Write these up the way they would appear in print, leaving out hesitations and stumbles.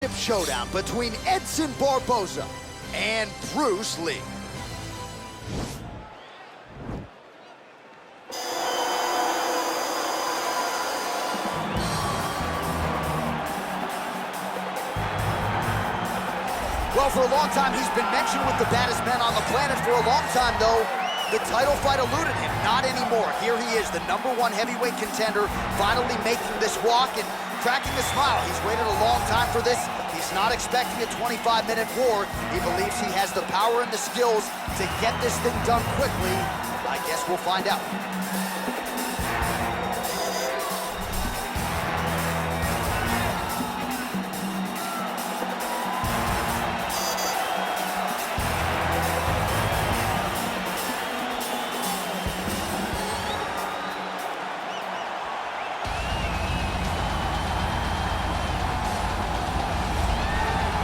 Showdown between Edson Barboza and Bruce Lee. Well, for a long time, he's been mentioned with the baddest men on the planet. For a long time, though, the title fight eluded him. Not anymore. Here he is, the #1 heavyweight contender, finally making this walk and cracking a smile. He's waited a long time for this. He's not expecting a 25-minute war. He believes he has the power and the skills to get this thing done quickly. I guess we'll find out.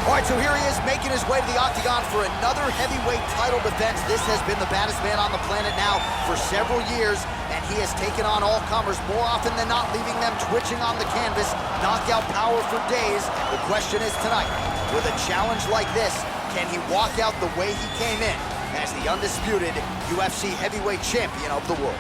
All right, so here he is making his way to the octagon for another heavyweight title defense. This has been the baddest man on the planet now for several years, and he has taken on all comers more often than not, leaving them twitching on the canvas, knockout power for days. The question is tonight, with a challenge like this, can he walk out the way he came in as the undisputed UFC heavyweight champion of the world?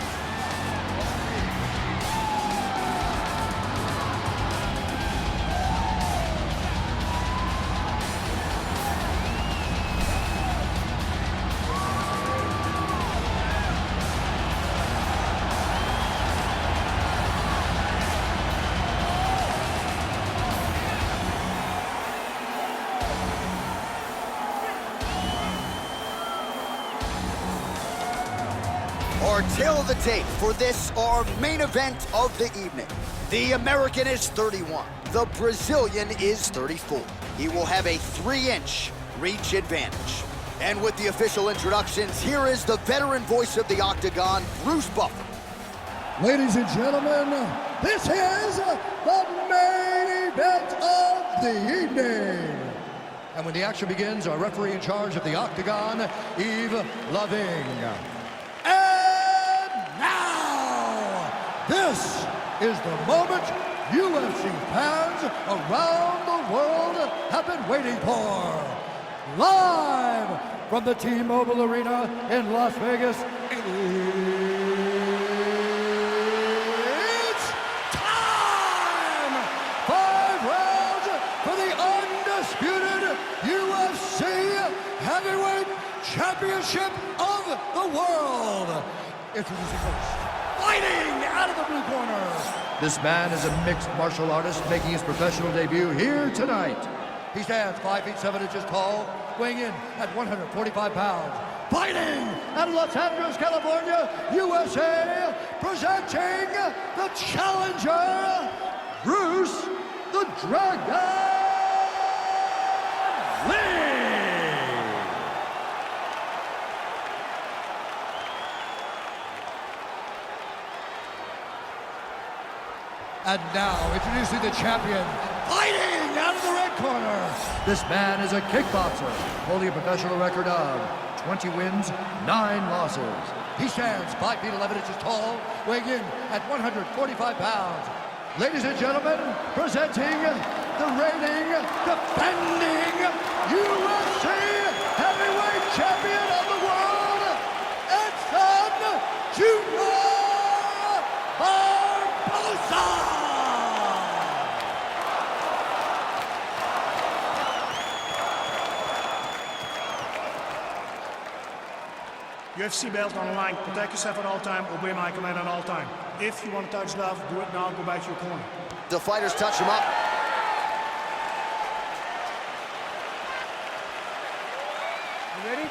Our tale of the tape for this, our main event of the evening. The American is 31. The Brazilian is 34. He will have a 3-inch reach advantage. And with the official introductions, here is the veteran voice of the octagon, Bruce Buffer. Ladies and gentlemen, this is the main event of the evening. And when the action begins, our referee in charge of the octagon, Yves Loving. This is the moment UFC fans around the world have been waiting for. Live from the T-Mobile Arena in Las Vegas, it's time! 5 rounds for the undisputed UFC Heavyweight Championship of the world. Introducing first, fighting out of the blue corner. This man is a mixed martial artist making his professional debut here tonight. He stands 5 feet 7 inches tall, weighing in at 145 pounds. Fighting out of Los Angeles, California, USA, presenting the challenger, Bruce the Dragon Lee. And now, introducing the champion, fighting out of the red corner. This man is a kickboxer, holding a professional record of 20 wins, 9 losses. He stands 5 feet 11 inches tall, weighing in at 145 pounds. Ladies and gentlemen, presenting the reigning, defending UFC heavyweight champion of the world, Edson Barboza. UFC belt on the line. Protect yourself at all time. Obey my command at all time. If you want to touch love, do it now. Go back to your corner. The fighters touch him up. You ready?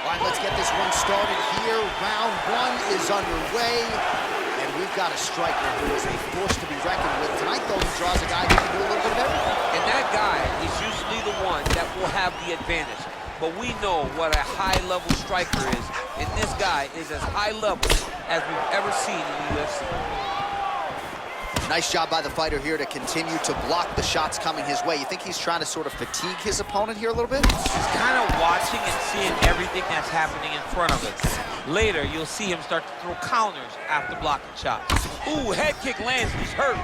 All right, let's get this one started here. Round 1 is underway. And we've got a striker who is a force to be reckoned with. Tonight, though, he draws a guy who can do a little bit of everything. And that guy is usually the one that will have the advantage. But we know what a high-level striker is, and this guy is as high-level as we've ever seen in the UFC. Nice job by the fighter here to continue to block the shots coming his way. You think he's trying to sort of fatigue his opponent here a little bit? He's kind of watching and seeing everything that's happening in front of us. Later, you'll see him start to throw counters after blocking shots. Ooh, head kick lands, he's hurt.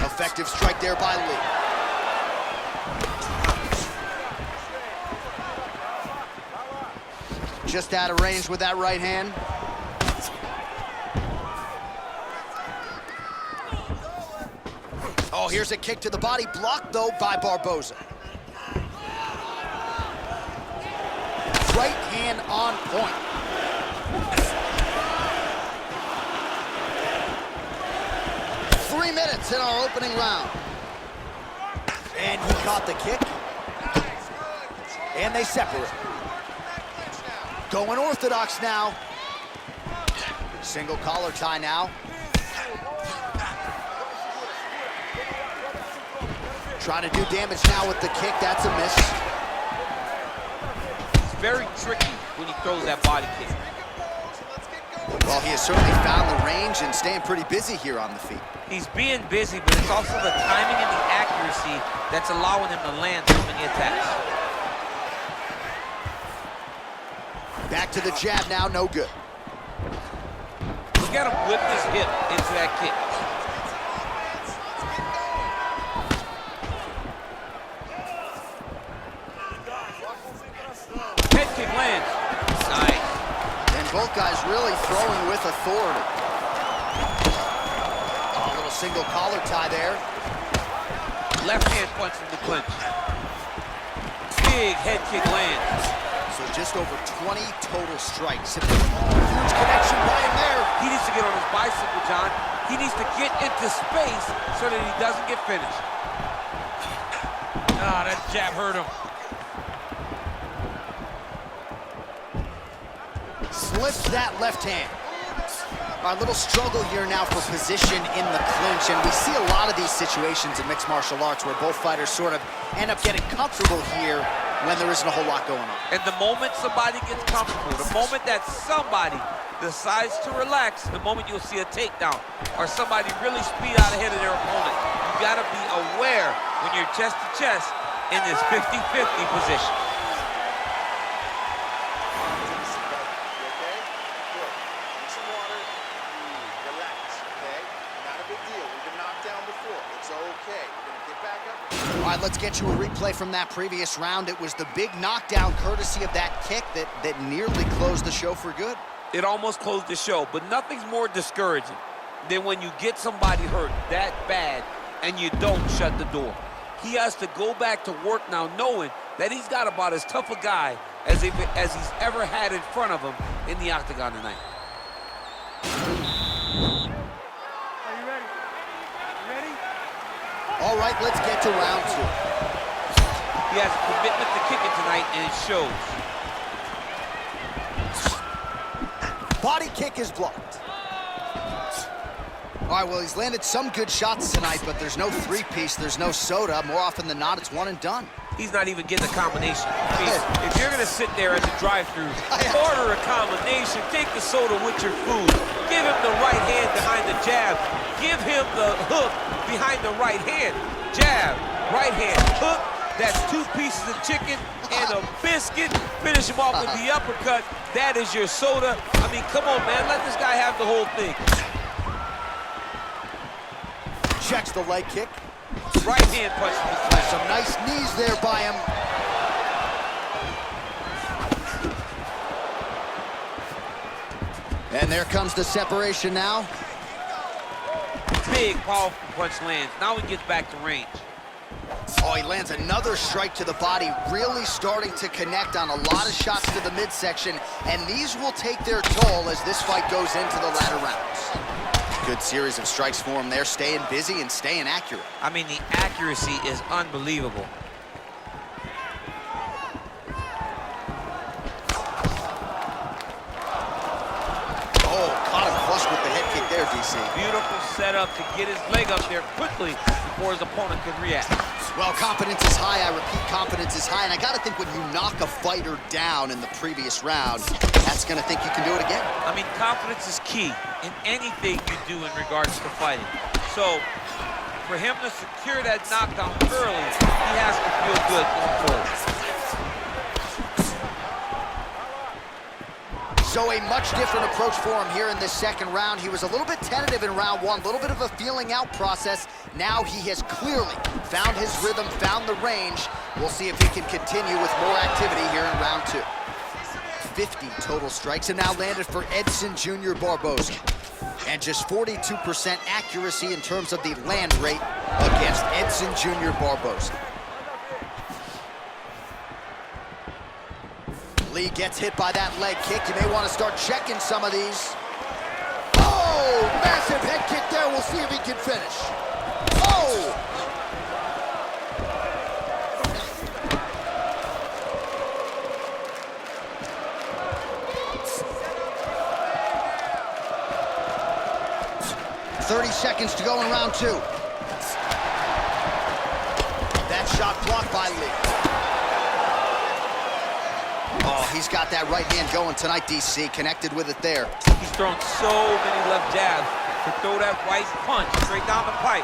Effective strike there by Lee. Just out of range with that right hand. Oh, here's a kick to the body, blocked though by Barboza. Right hand on point. Three minutes in our opening round. And he caught the kick. And they separate. Going orthodox now. Single collar tie now. Trying to do damage now with the kick. That's a miss. It's very tricky when he throws that body kick. Well, he has certainly found the range and staying pretty busy here on the feet. He's being busy, but it's also the timing and the accuracy that's allowing him to land so many attacks. Back to the jab now, no good. Look at him whip his hip into that kick. Head kick lands. Nice. And both guys really throwing with authority. A little single collar tie there. Left hand punch in the clinch. Big head kick lands. So just over 20 total strikes. Huge connection by him there. He needs to get on his bicycle, John. He needs to get into space so that he doesn't get finished. Ah, that jab hurt him. Slips that left hand. A little struggle here now for position in the clinch, and we see a lot of these situations in mixed martial arts where both fighters sort of end up getting comfortable here when there isn't a whole lot going on. And the moment somebody gets comfortable, the moment that somebody decides to relax, the moment you'll see a takedown or somebody really speed out ahead of their opponent. You gotta be aware when you're chest to chest in this 50-50 position. All right, let's get you a replay from that previous round. It was the big knockdown courtesy of that kick that nearly closed the show for good. It almost closed the show, but nothing's more discouraging than when you get somebody hurt that bad and you don't shut the door. He has to go back to work now knowing that he's got about as tough a guy as he's ever had in front of him in the octagon tonight. All right, let's get to round two. He has a commitment to kicking tonight, and it shows. Body kick is blocked. All right, well, he's landed some good shots tonight, but there's no three-piece, there's no soda. More often than not, it's one and done. He's not even getting a combination. I mean, if you're gonna sit there at the drive-thru, order a combination, take the soda with your food, give him the right hand behind the jab, give him the hook behind the right hand, jab, right hand, hook, that's 2 pieces of chicken and a biscuit, finish him off with the uppercut, that is your soda. I mean, come on, man, let this guy have the whole thing. Checks the leg kick. Right hand punch in the clinch. Some nice knees there by him. And there comes the separation now. Big, powerful punch lands. Now he gets back to range. Oh, he lands another strike to the body, really starting to connect on a lot of shots to the midsection, and these will take their toll as this fight goes into the latter rounds. Good series of strikes for him there, staying busy and staying accurate. I mean, the accuracy is unbelievable. Oh, caught him flush with the head kick there, DC. Beautiful setup to get his leg up there quickly before his opponent could react. Well, confidence is high. I repeat, confidence is high. And I got to think when you knock a fighter down in the previous round, that's going to think you can do it again. I mean, confidence is key in anything you do in regards to fighting. So, for him to secure that knockdown early, he has to feel good going forward. So a much different approach for him here in this second round. He was a little bit tentative in round one, a little bit of a feeling out process. Now he has clearly found his rhythm, found the range. We'll see if he can continue with more activity here in round two. 50 total strikes and now landed for Edson Jr. Barboza. And just 42% accuracy in terms of the land rate against Edson Jr. Barboza. Lee gets hit by that leg kick. You may want to start checking some of these. Oh, massive head kick there. We'll see if he can finish. Oh! .30 seconds to go in round two. That shot blocked by Lee. Oh, he's got that right hand going tonight, DC. Connected with it there. He's thrown so many left jabs to throw that right punch straight down the pipe.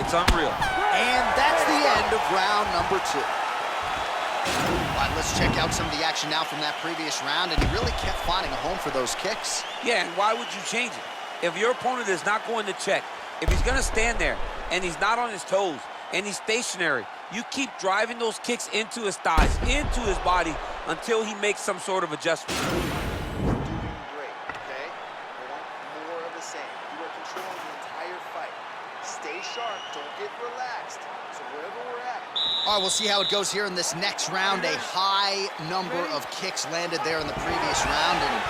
It's unreal. And that's the end of round number two. All right, let's check out some of the action now from that previous round, and he really kept finding a home for those kicks. Yeah, and why would you change it? If your opponent is not going to check, if he's going to stand there and he's not on his toes and he's stationary, you keep driving those kicks into his thighs, into his body, until he makes some sort of adjustment. You're doing great, okay? I want more of the same. You are controlling the entire fight. Stay sharp, don't get relaxed. So wherever we're at. All right, we'll see how it goes here in this next round. A high number of kicks landed there in the previous round, and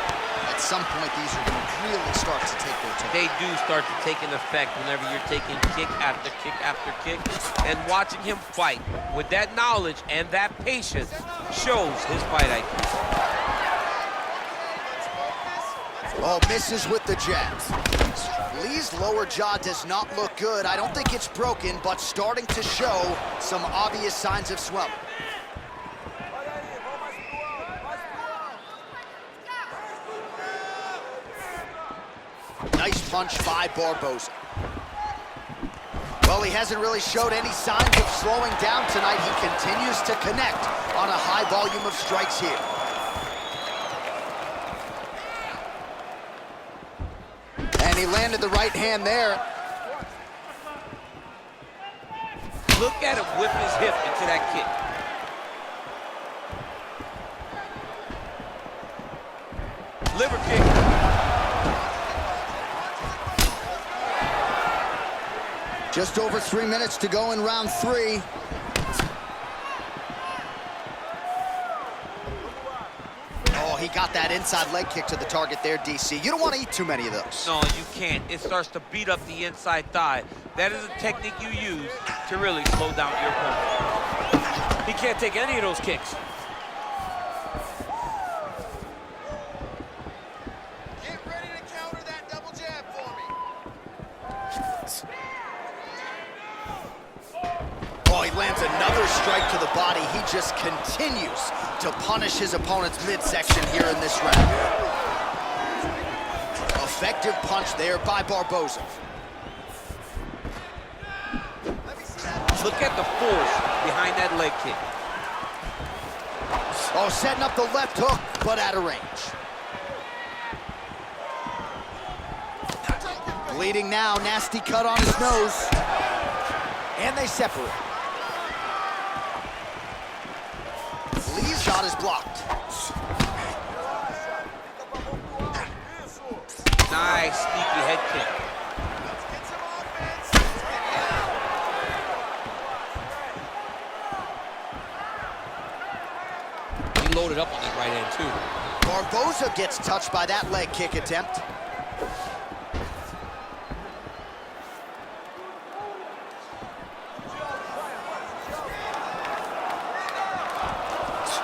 at some point, these are going to really start to take their toll. They do start to take an effect whenever you're taking kick after kick after kick. And watching him fight with that knowledge and that patience shows his fight IQ. Oh, misses with the jabs. Lee's lower jaw does not look good. I don't think it's broken, but starting to show some obvious signs of swelling. Nice punch by Barboza. Well, he hasn't really showed any signs of slowing down tonight. He continues to connect on a high volume of strikes here. And he landed the right hand there. Look at him whip his hip into that kick. Liver kick. Just over 3 minutes to go in round three. Oh, he got that inside leg kick to the target there, DC. You don't want to eat too many of those. No, you can't. It starts to beat up the inside thigh. That is a technique you use to really slow down your opponent. He can't take any of those kicks. Get ready to counter that double jab for me. Oh, he lands another strike to the body. He just continues to punish his opponent's midsection here in this round. Effective punch there by Barboza. Look at the force behind that leg kick. Oh, setting up the left hook, but out of range. Bleeding now, nasty cut on his nose. And they separate. Lee's shot is blocked. Nice, sneaky head kick. He loaded up on that right hand, too. Barboza gets touched by that leg kick attempt.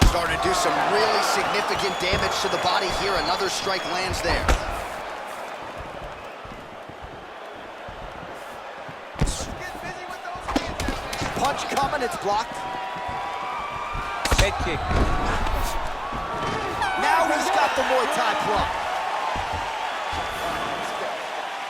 Starting to do some really significant damage to the body here. Another strike lands there. Punch coming, it's blocked. Head kick. Now he's got the Muay Thai plug.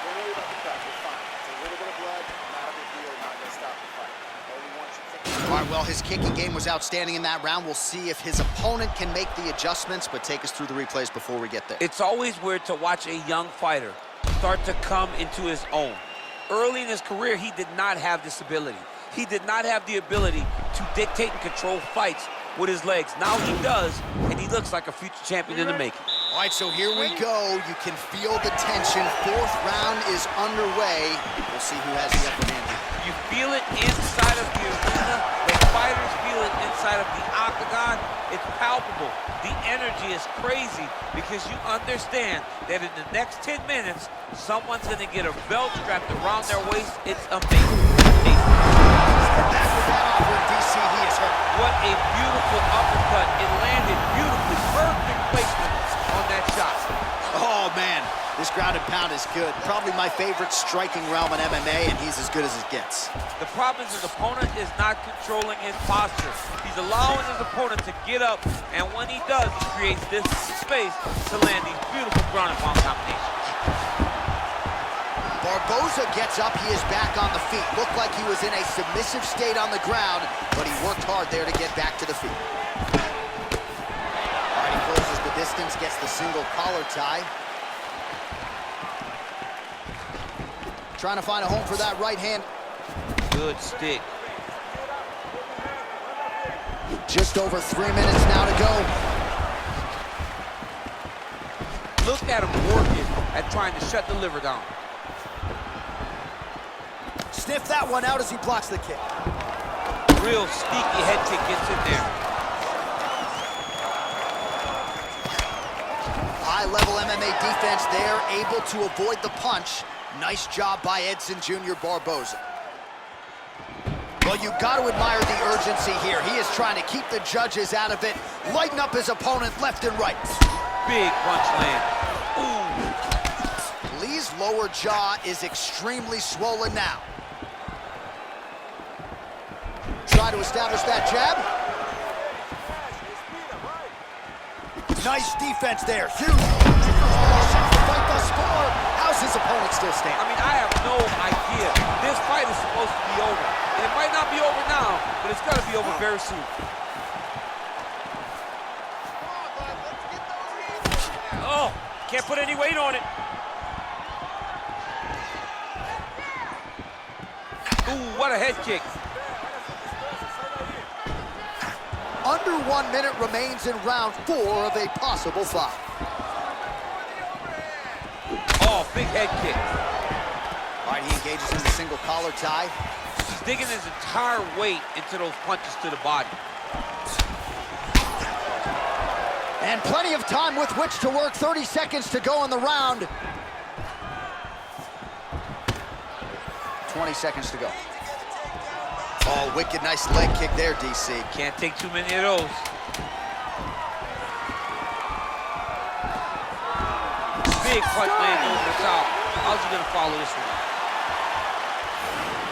Don't worry about the cut. You're fine. It's a little bit of blood, not a big deal, not gonna stop the fight. All we want you to think. All right, well, his kicking game was outstanding in that round. We'll see if his opponent can make the adjustments, but take us through the replays before we get there. It's always weird to watch a young fighter start to come into his own. Early in his career, he did not have this ability. He did not have the ability to dictate and control fights with his legs. Now he does, and he looks like a future champion in the making. All right, so here we go. You can feel the tension. Fourth round is underway. We'll see who has the upper hand here. You feel it inside of the arena. The fighters feel it inside of the octagon. It's palpable. The energy is crazy because you understand that in the next 10 minutes, someone's going to get a belt strapped around their waist. It's amazing. Back with that offering, DC, he is hurt. What a beautiful uppercut. It landed beautifully. Perfect placement on that shot. Oh, man. This ground and pound is good. Probably my favorite striking realm in MMA, and he's as good as it gets. The problem is his opponent is not controlling his posture. He's allowing his opponent to get up, and when he does, he creates this space to land these beautiful ground and pound combinations. Barboza gets up. He is back on the feet. Looked like he was in a submissive state on the ground, but he worked hard there to get back to the feet. All right, he closes the distance, gets the single collar tie. Trying to find a home for that right hand. Good stick. Just over 3 minutes now to go. Look at him working at trying to shut the liver down. Sniff that one out as he blocks the kick. Real sneaky head kick gets in there. High-level MMA defense there, able to avoid the punch. Nice job by Edson Jr. Barboza. Well, you've got to admire the urgency here. He is trying to keep the judges out of it, lighten up his opponent left and right. Big punch land. Ooh. Lee's lower jaw is extremely swollen now. Try to establish that jab. Nice defense there. Huge. Fight thus far. How's his opponent still standing? I mean, I have no idea. This fight is supposed to be over. And it might not be over now, but it's got to be over very soon. Oh, can't put any weight on it. Ooh, what a head kick. Under 1 minute remains in round 4 of a possible 5. Oh, big head kick. All right, he engages in the single collar tie. He's digging his entire weight into those punches to the body. And plenty of time with which to work. 30 seconds to go in the round. 20 seconds to go. Oh, wicked nice leg kick there, DC. Can't take too many of those. Big punch land over the top. How's he gonna follow this one?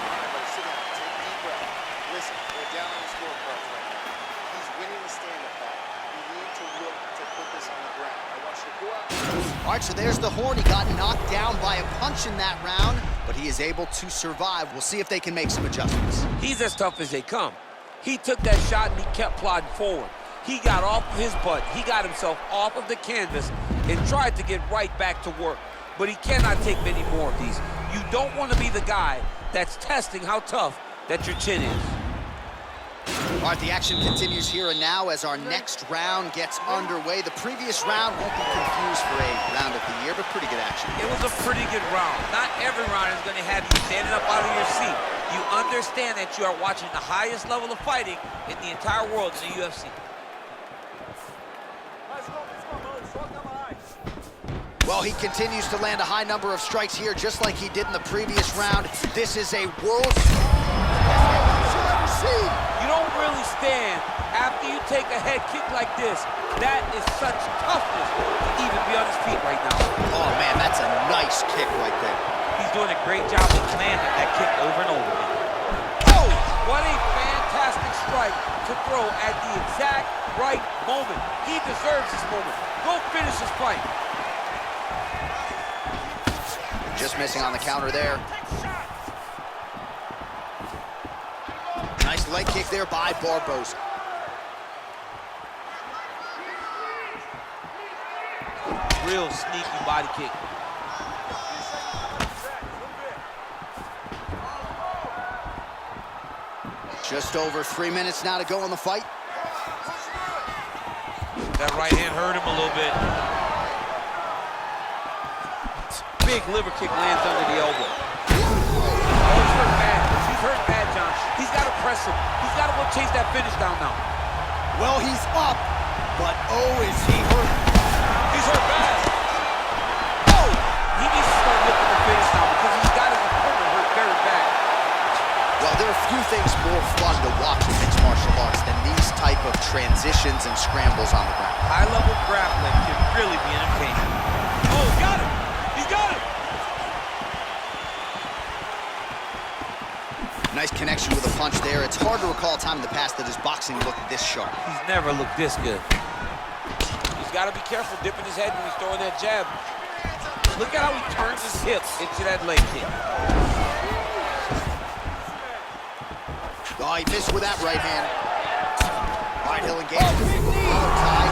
Everybody sit down, take a deep breath. Listen, we're down on the scorecards right now. He's winning the stand-up battle. You need to look to put this on the ground. I want you to go out. All right, so there's the horn. He got knocked down by a punch in that round, but he is able to survive. We'll see if they can make some adjustments. He's as tough as they come. He took that shot and he kept plodding forward. He got off his butt. He got himself off of the canvas and tried to get right back to work. But he cannot take many more of these. You don't want to be the guy that's testing how tough that your chin is. All right, the action continues here and now as our next round gets underway. The previous round won't be confused for a round of the year, but pretty good action. It was a pretty good round. Not every round is going to have you standing up out of your seat. You understand that you are watching the highest level of fighting in the entire world in the UFC. Well, he continues to land a high number of strikes here, just like he did in the previous round. This is a world you'll ever see. You don't really stand after you take a head kick like this. That is such toughness to even be on his feet right now. Oh, man, that's a nice kick right there. He's doing a great job of landing that kick over and over again. Oh, what a fantastic strike to throw at the exact right moment. He deserves this moment. Go finish this fight. Just missing on the counter there. Nice leg kick there by Barboza. Real sneaky body kick. Just over 3 minutes now to go in the fight. That right hand hurt him a little bit. Big liver kick lands under the elbow. Oh, he's hurt bad. He's hurt bad, John. He's got to press him. He's got to go chase that finish down now. Well, he's up, but oh, is he hurt. He's hurt bad. Oh! He needs to start looking for finish now because he's got his opponent hurt very bad. Well, there are few things more fun to watch in mixed martial arts than these type of transitions and scrambles on the ground. High-level grappling can really be entertaining. Oh, got him! He's got him! Nice connection with a punch there. It's hard to recall a time in the past that his boxing looked this sharp. He's never looked this good. He's got to be careful dipping his head when he's throwing that jab. Look at how he turns his hips into that leg kick. Oh, he missed with that right hand. All right, he'll engage. Tie.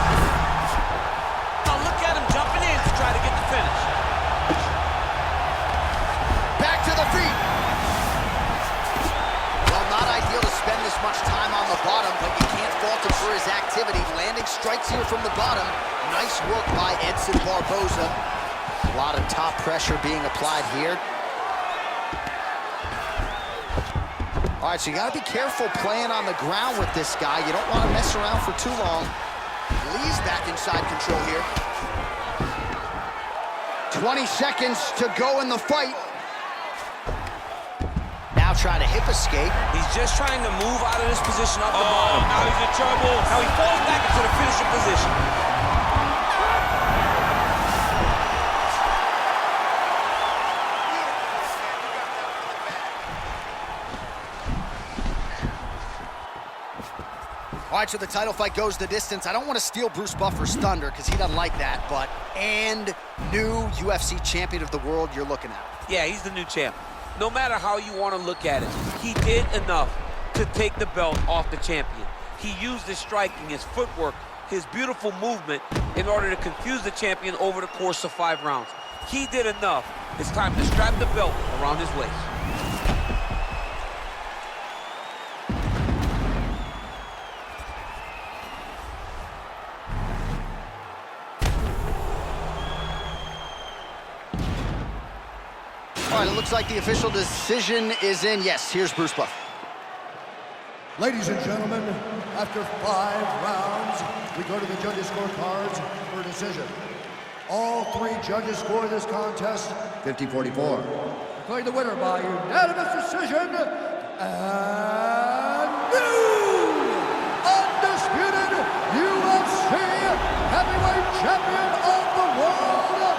Oh, look at him jumping in to try to get the finish. Back to the feet. Well, not ideal to spend this much time on the bottom, but you can't fault him for his activity. Landing strikes here from the bottom. Nice work by Edson Barboza. A lot of top pressure being applied here. All right, so you got to be careful playing on the ground with this guy. You don't want to mess around for too long. Lee's back inside control here. 20 seconds to go in the fight. Now trying to hip escape. He's just trying to move out of this position off the bottom. Now he's in trouble. Now he falls back into the finishing position. All right, so the title fight goes the distance. I don't want to steal Bruce Buffer's thunder because he doesn't like that, but new UFC champion of the world you're looking at. Yeah, he's the new champ. No matter how you want to look at it, he did enough to take the belt off the champion. He used his striking, his footwork, his beautiful movement in order to confuse the champion over the course of 5 rounds. He did enough. It's time to strap the belt around his waist. All right, it looks like the official decision is in. Yes, here's Bruce Buffer. Ladies and gentlemen, after 5 rounds, we go to the judges' scorecards for a decision. All 3 judges score this contest 50-44. Declaring the winner by unanimous decision, and new undisputed UFC heavyweight champion of the world,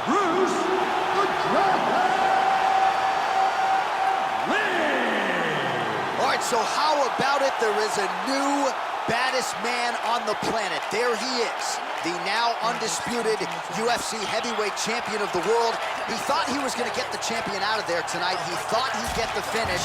Bruce the Dragon Lee. All right, so how about it? There is a new baddest man on the planet. There he is, the now undisputed UFC heavyweight champion of the world. He thought he was going to get the champion out of there tonight. He thought he'd get the finish.